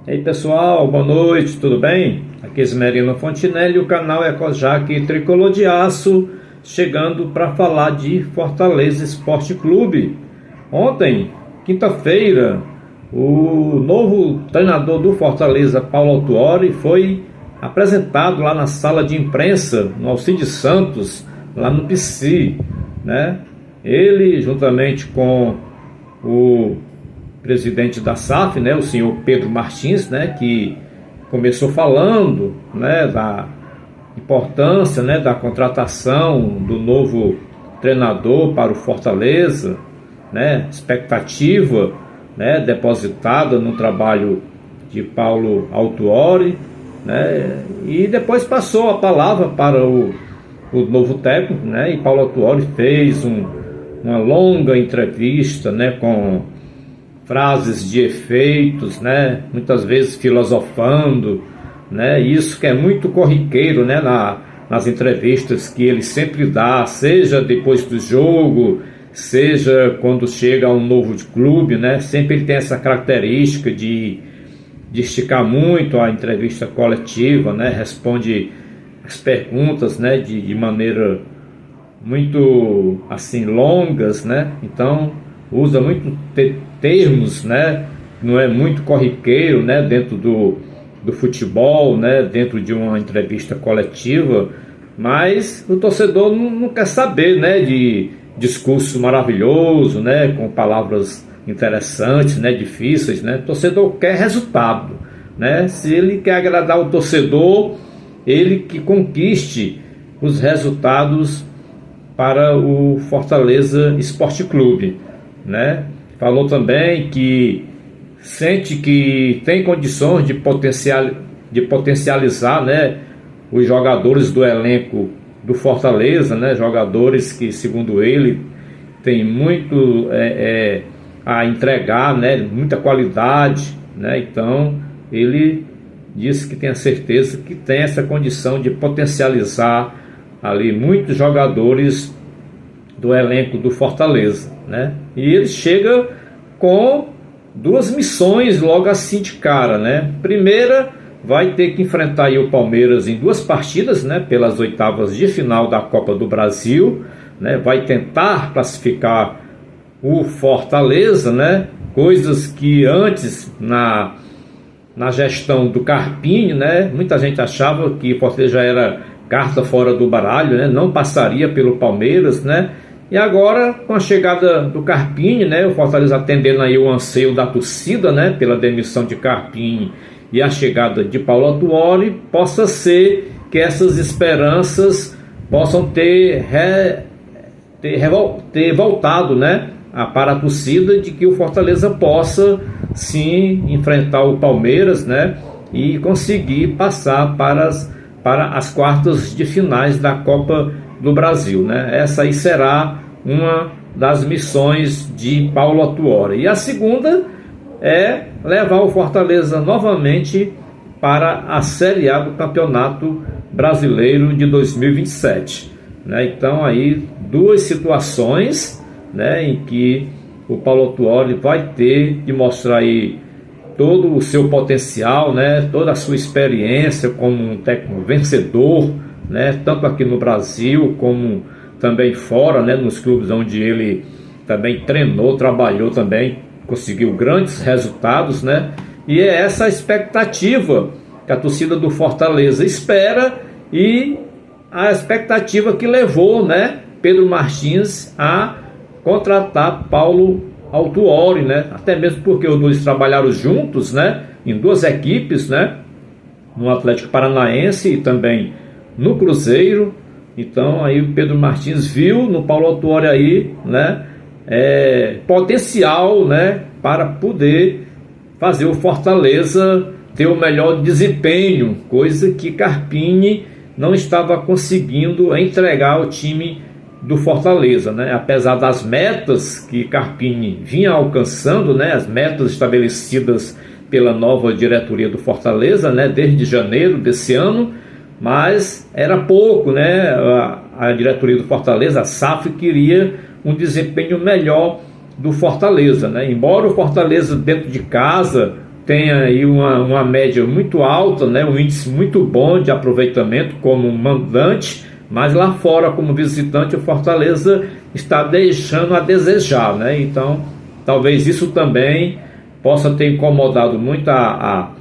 E aí pessoal, boa noite, tudo bem? Aqui é Esmerino Fontinelli, o canal Ecojaque Tricolor de Aço, chegando para falar de Fortaleza Esporte Clube. Ontem, quinta-feira, o novo treinador do Fortaleza, Paulo Autuori, foi apresentado lá na sala de imprensa, no Alcides Santos, lá no PC, né? Ele, juntamente com o presidente da SAF, né, o senhor Pedro Martins, né, que começou falando, né, da importância, né, da contratação do novo treinador para o Fortaleza, né, expectativa, né, depositada no trabalho de Paulo Autuori, né, e depois passou a palavra para o novo técnico, né, e Paulo Autuori fez uma longa entrevista, né, com frases de efeitos, né? Muitas vezes filosofando, né? Isso que é muito corriqueiro, né? Nas entrevistas que ele sempre dá, seja depois do jogo, seja quando chega a um novo clube, né? Sempre ele tem essa característica de esticar muito a entrevista coletiva, né? Responde as perguntas, né? De maneira muito assim longas, né? Então usa muito termos, né? Não é muito corriqueiro, né? Dentro do futebol, né? Dentro de uma entrevista coletiva, mas o torcedor não quer saber, né? De discurso maravilhoso, né? Com palavras interessantes, né? Difíceis, né? O torcedor quer resultado, né? Se ele quer agradar o torcedor, ele que conquiste os resultados para o Fortaleza Esporte Clube, né? Falou também que sente que tem condições de potencializar, né, os jogadores do elenco do Fortaleza, né, jogadores que, segundo ele, tem muito a entregar, né, muita qualidade, né? Então ele disse que tem a certeza que tem essa condição de potencializar ali muitos jogadores do elenco do Fortaleza, né? E ele chega com duas missões logo assim de cara, né? Primeira, vai ter que enfrentar aí o Palmeiras em duas partidas, né? Pelas oitavas de final da Copa do Brasil, né? Vai tentar classificar o Fortaleza, né? Coisas que antes na gestão do Carpini, né? Muita gente achava que o Fortaleza já era carta fora do baralho, né? Não passaria pelo Palmeiras, né? E agora, com a chegada do Carpini, né, o Fortaleza atendendo aí o anseio da torcida, né, pela demissão de Carpini e a chegada de Paulo Autuori, possa ser que essas esperanças possam ter voltado, né, para a torcida, de que o Fortaleza possa sim enfrentar o Palmeiras, né, e conseguir passar para as quartas de finais da Copa do Brasil, né? Essa aí será uma das missões de Paulo Autuori. E a segunda é levar o Fortaleza novamente para a Série A do Campeonato Brasileiro de 2027, né? Então aí duas situações, né, em que o Paulo Autuori vai ter de mostrar aí todo o seu potencial, né, toda a sua experiência como um técnico vencedor, né, tanto aqui no Brasil como também fora, né, nos clubes onde ele também treinou, trabalhou também, conseguiu grandes resultados, né, e é essa a expectativa que a torcida do Fortaleza espera e a expectativa que levou, né, Pedro Martins a contratar Paulo Autuori, né, até mesmo porque os dois trabalharam juntos, né, em duas equipes, né, no Atlético Paranaense e também no Cruzeiro. Então aí o Pedro Martins viu no Paulo Autuori aí, né, potencial, né, para poder fazer o Fortaleza ter o melhor desempenho, coisa que Carpini não estava conseguindo entregar ao time do Fortaleza, né? Apesar das metas que Carpini vinha alcançando, né, as metas estabelecidas pela nova diretoria do Fortaleza, né, desde janeiro desse ano, mas era pouco, né? A diretoria do Fortaleza, a SAF, queria um desempenho melhor do Fortaleza, né? Embora o Fortaleza dentro de casa tem aí uma média muito alta, né, um índice muito bom de aproveitamento como mandante, mas lá fora, como visitante, o Fortaleza está deixando a desejar, né? Então, talvez isso também possa ter incomodado muito a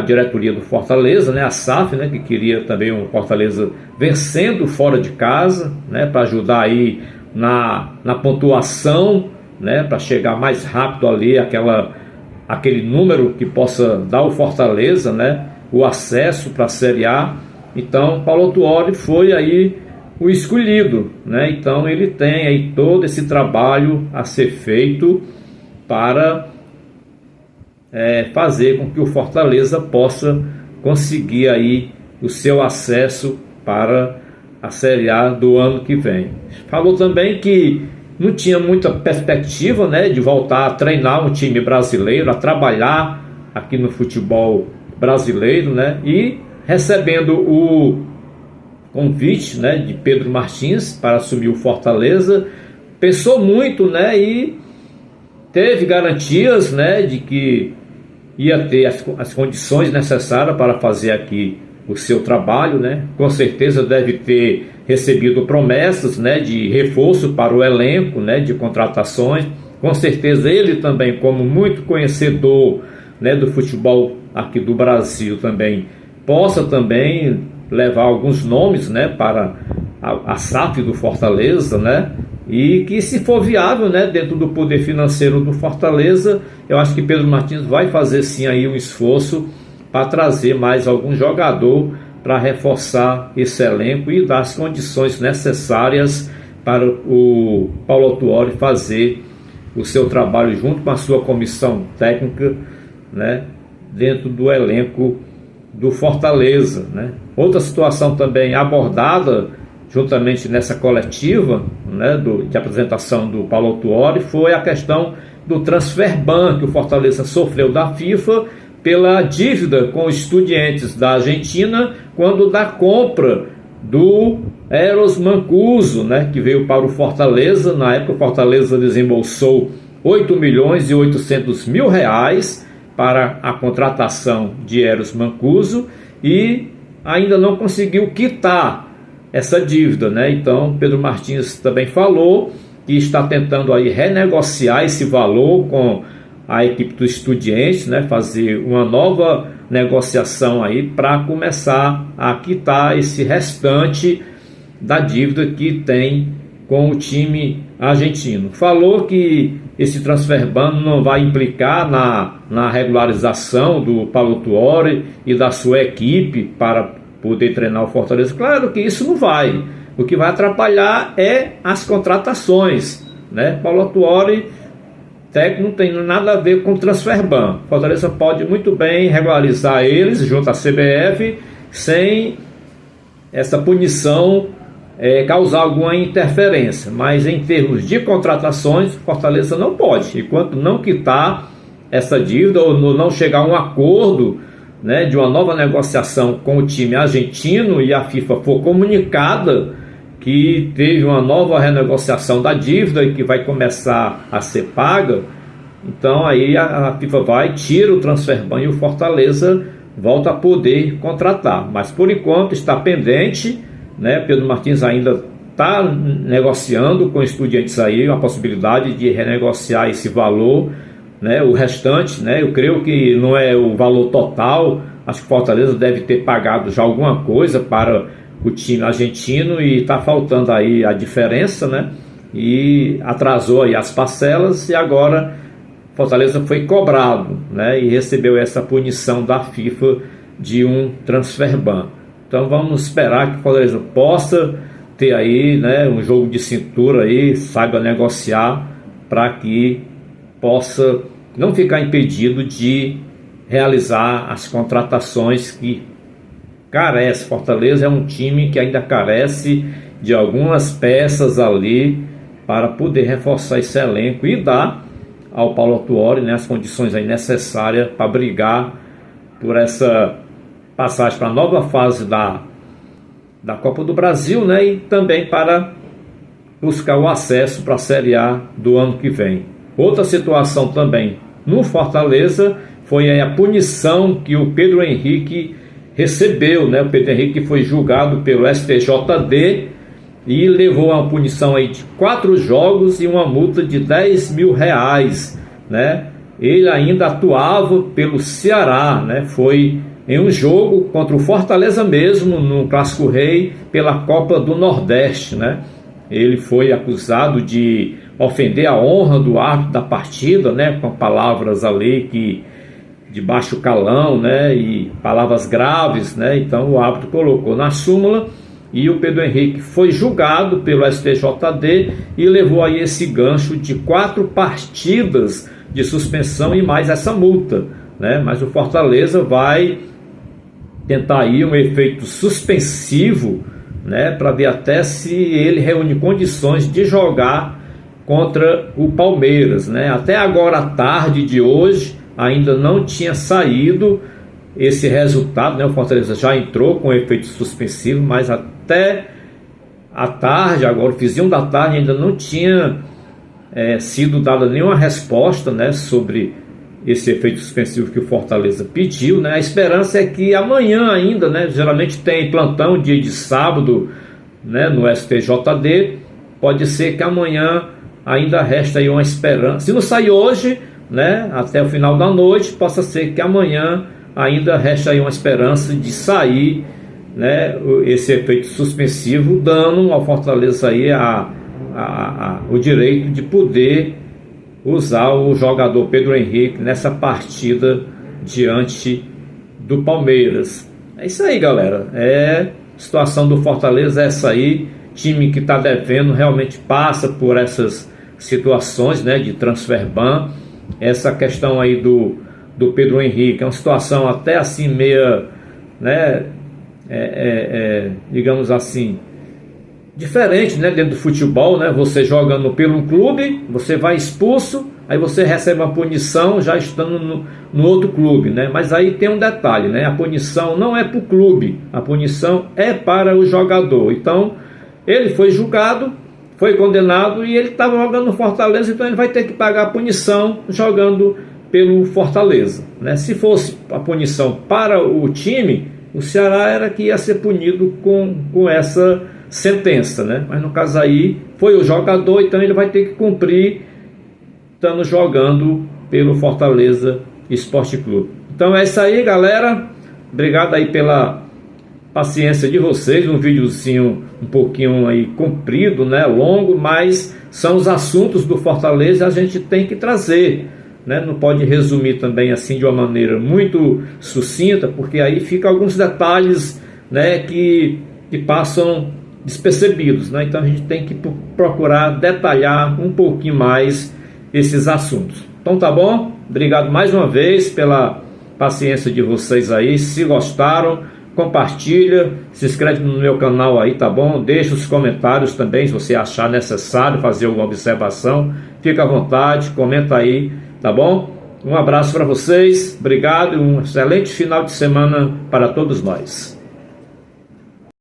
diretoria do Fortaleza, né? A SAF, né? Que queria também um Fortaleza vencendo fora de casa, né? Para ajudar aí na pontuação, né? Para chegar mais rápido ali aquele número que possa dar ao Fortaleza, né? O acesso para a Série A. Então, Paulo Autuori foi aí o escolhido, né? Então ele tem aí todo esse trabalho a ser feito para fazer com que o Fortaleza possa conseguir aí o seu acesso para a Série A do ano que vem. Falou também que não tinha muita perspectiva, né, de voltar a treinar um time brasileiro, a trabalhar aqui no futebol brasileiro, né? E recebendo o convite, né, de Pedro Martins para assumir o Fortaleza, pensou muito, né, e teve garantias, né, de que ia ter as condições necessárias para fazer aqui o seu trabalho, né? Com certeza deve ter recebido promessas, né, de reforço para o elenco, né, de contratações. Com certeza ele também, como muito conhecedor, né, do futebol aqui do Brasil, também possa também levar alguns nomes, né, para a SAF do Fortaleza, né, e que, se for viável, né, dentro do poder financeiro do Fortaleza, eu acho que Pedro Martins vai fazer sim aí um esforço para trazer mais algum jogador para reforçar esse elenco e dar as condições necessárias para o Paulo Autuori fazer o seu trabalho junto com a sua comissão técnica, né, dentro do elenco do Fortaleza, né. Outra situação também abordada juntamente nessa coletiva, né, de apresentação do Paulo Autuori, foi a questão do transfer ban que o Fortaleza sofreu da FIFA pela dívida com os Estudiantes da Argentina quando da compra do Eros Mancuso, né, que veio para o Fortaleza. Na época o Fortaleza desembolsou 8.800.000 reais para a contratação de Eros Mancuso e ainda não conseguiu quitar essa dívida, né? Então Pedro Martins também falou que está tentando aí renegociar esse valor com a equipe do Estudiantes, né? Fazer uma nova negociação aí para começar a quitar esse restante da dívida que tem com o time argentino. Falou que esse transfer ban não vai implicar na regularização do Paulo Autuori e da sua equipe para poder treinar o Fortaleza. Claro que isso não vai. O que vai atrapalhar é as contratações, né? Paulo Autuori, técnico, não tem nada a ver com transfer ban. Fortaleza pode muito bem regularizar eles junto à CBF sem essa punição causar alguma interferência, mas em termos de contratações, Fortaleza não pode. Enquanto não quitar essa dívida ou não chegar a um acordo, né, de uma nova negociação com o time argentino e a FIFA for comunicada que teve uma nova renegociação da dívida e que vai começar a ser paga, então aí a FIFA vai, tira o transfer ban e o Fortaleza volta a poder contratar. Mas por enquanto está pendente, né? Pedro Martins ainda está negociando com Estudiantes aí a possibilidade de renegociar esse valor, né? O restante, né? Eu creio que não é o valor total. Acho que o Fortaleza deve ter pagado já alguma coisa para o time argentino e está faltando aí a diferença, né? E atrasou aí as parcelas e agora Fortaleza foi cobrado, né? E recebeu essa punição da FIFA de um transfer ban. Então vamos esperar que o Fortaleza possa ter aí, né, um jogo de cintura aí, saiba negociar para que possa não ficar impedido de realizar as contratações que carece. Fortaleza é um time que ainda carece de algumas peças ali para poder reforçar esse elenco e dar ao Paulo Autuori, né, as condições aí necessárias para brigar por essa passagem para a nova fase da Copa do Brasil, né, e também para buscar o acesso para a Série A do ano que vem. Outra situação também no Fortaleza foi aí a punição que o Pedro Henrique recebeu, né? O Pedro Henrique foi julgado pelo STJD e levou uma punição aí de 4 jogos e uma multa de R$10.000, né? Ele ainda atuava pelo Ceará, né? Foi em um jogo contra o Fortaleza mesmo, no Clássico Rei, pela Copa do Nordeste, né? Ele foi acusado de ofender a honra do árbitro da partida, né? Com palavras ali que de baixo calão, né? E palavras graves, né? Então o árbitro colocou na súmula e o Pedro Henrique foi julgado pelo STJD e levou aí esse gancho de 4 partidas de suspensão e mais essa multa, né? Mas o Fortaleza vai tentar aí um efeito suspensivo, né? Para ver até se ele reúne condições de jogar contra o Palmeiras, né? Até agora à tarde de hoje ainda não tinha saído esse resultado, né? O Fortaleza já entrou com efeito suspensivo, mas até à tarde, agora o finzinho da tarde, ainda não tinha sido dada nenhuma resposta, né, sobre esse efeito suspensivo que o Fortaleza pediu, né? A esperança é que amanhã ainda, né? Geralmente tem plantão dia de sábado, né, no STJD. Pode ser que amanhã ainda resta aí uma esperança. Se não sair hoje, né, até o final da noite, possa ser que amanhã ainda resta aí uma esperança de sair, né, esse efeito suspensivo, dando ao Fortaleza aí o direito de poder usar o jogador Pedro Henrique nessa partida diante do Palmeiras. É isso aí, galera. Situação do Fortaleza é essa aí. Time que está devendo realmente passa por essas situações, né, de transfer ban. Essa questão aí do Pedro Henrique é uma situação até assim meia, né, digamos assim, diferente, né, dentro do futebol, né? Você jogando pelo clube, você vai expulso, aí você recebe uma punição já estando no outro clube, né? Mas aí tem um detalhe, né? A punição não é para o clube, a punição é para o jogador. Então ele foi julgado, foi condenado e ele estava jogando no Fortaleza, então ele vai ter que pagar a punição jogando pelo Fortaleza, né? Se fosse a punição para o time, o Ceará era que ia ser punido com essa sentença, né? Mas no caso aí foi o jogador, então ele vai ter que cumprir estando jogando pelo Fortaleza Esporte Clube. Então é isso aí, galera. Obrigado aí pela paciência de vocês. Um videozinho um pouquinho aí comprido, né? Longo, mas são os assuntos do Fortaleza, a gente tem que trazer, né? Não pode resumir também assim de uma maneira muito sucinta, porque aí fica alguns detalhes, né, que passam despercebidos, né? Então a gente tem que procurar detalhar um pouquinho mais esses assuntos. Então tá bom? Obrigado mais uma vez pela paciência de vocês aí. Se gostaram, compartilha, se inscreve no meu canal aí, tá bom? Deixa os comentários também, se você achar necessário fazer alguma observação, fica à vontade, comenta aí, tá bom? Um abraço para vocês, obrigado e um excelente final de semana para todos nós.